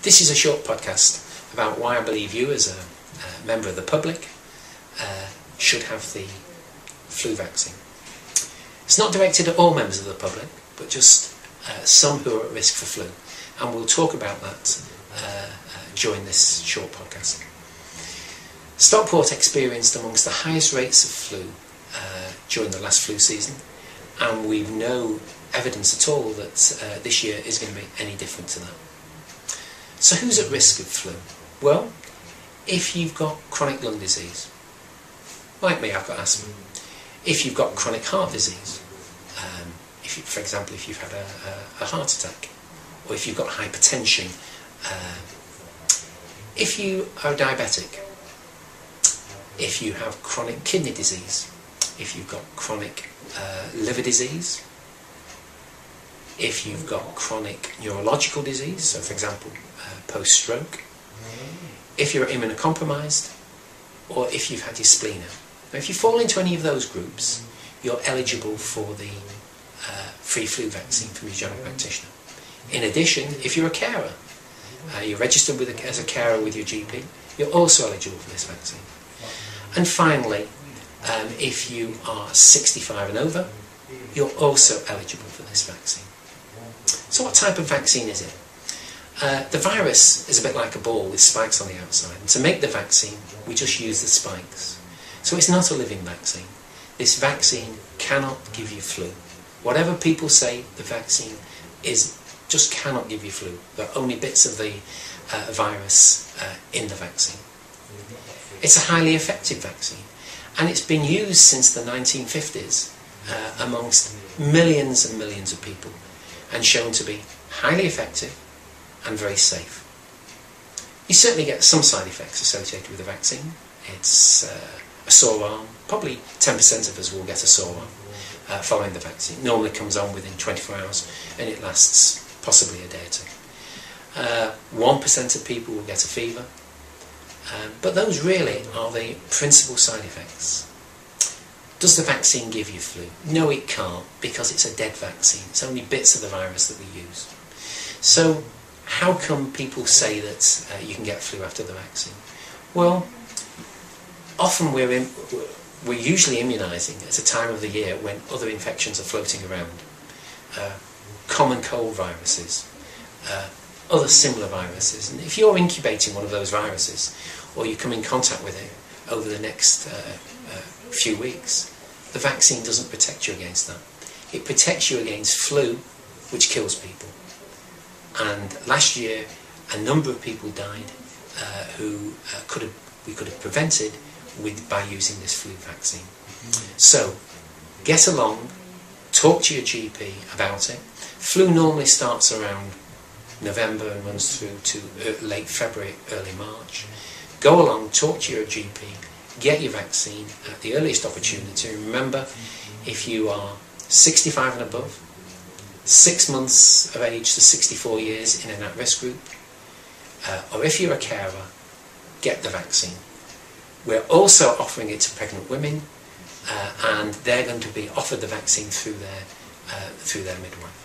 This is a short podcast about why I believe you as a member of the public should have the flu vaccine. It's not directed at all members of the public, but just some who are at risk for flu, and we'll talk about that during this short podcast. Stockport experienced amongst the highest rates of flu during the last flu season, and we've no evidence at all that this year is going to be any different to that. So who's at risk of flu? Well, if you've got chronic lung disease, like me, I've got asthma. If you've got chronic heart disease, for example, if you've had a heart attack, or if you've got hypertension, if you are diabetic, if you have chronic kidney disease, if you've got chronic liver disease, if you've got chronic neurological disease, so for example, post-stroke, if you're immunocompromised, or if you've had your spleen out. Now, if you fall into any of those groups, you're eligible for the free flu vaccine from your general practitioner. In addition, if you're a carer, you're registered as a carer with your GP, you're also eligible for this vaccine. And finally, if you are 65 and over, you're also eligible for this vaccine. So what type of vaccine is it? The virus is a bit like a ball with spikes on the outside, and to make the vaccine we just use the spikes. So it's not a living vaccine. This vaccine cannot give you flu. Whatever people say the vaccine is, just cannot give you flu. There are only bits of the virus in the vaccine. It's a highly effective vaccine, and it's been used since the 1950s amongst millions and millions of people, and shown to be highly effective and very safe. You certainly get some side effects associated with the vaccine. It's a sore arm. Probably 10% of us will get a sore arm following the vaccine. It normally comes on within 24 hours and it lasts possibly a day or two. 1% of people will get a fever. But those really are the principal side effects. Does the vaccine give you flu? No, it can't, because it's a dead vaccine. It's only bits of the virus that we use. So how come people say that you can get flu after the vaccine? Well, often we're usually immunising at a time of the year when other infections are floating around. Common cold viruses, other similar viruses. And if you're incubating one of those viruses, or you come in contact with it over the next few weeks, the vaccine doesn't protect you against that. It protects you against flu, which kills people. And last year, a number of people died who we could have prevented by using this flu vaccine. So, get along, talk to your GP about it. Flu normally starts around November and runs through to late February, early March. Go along, talk to your GP, get your vaccine at the earliest opportunity. Remember, if you are 65 and above, 6 months of age to 64 years in an at-risk group, or if you're a carer, get the vaccine. We're also offering it to pregnant women, and they're going to be offered the vaccine through their midwife.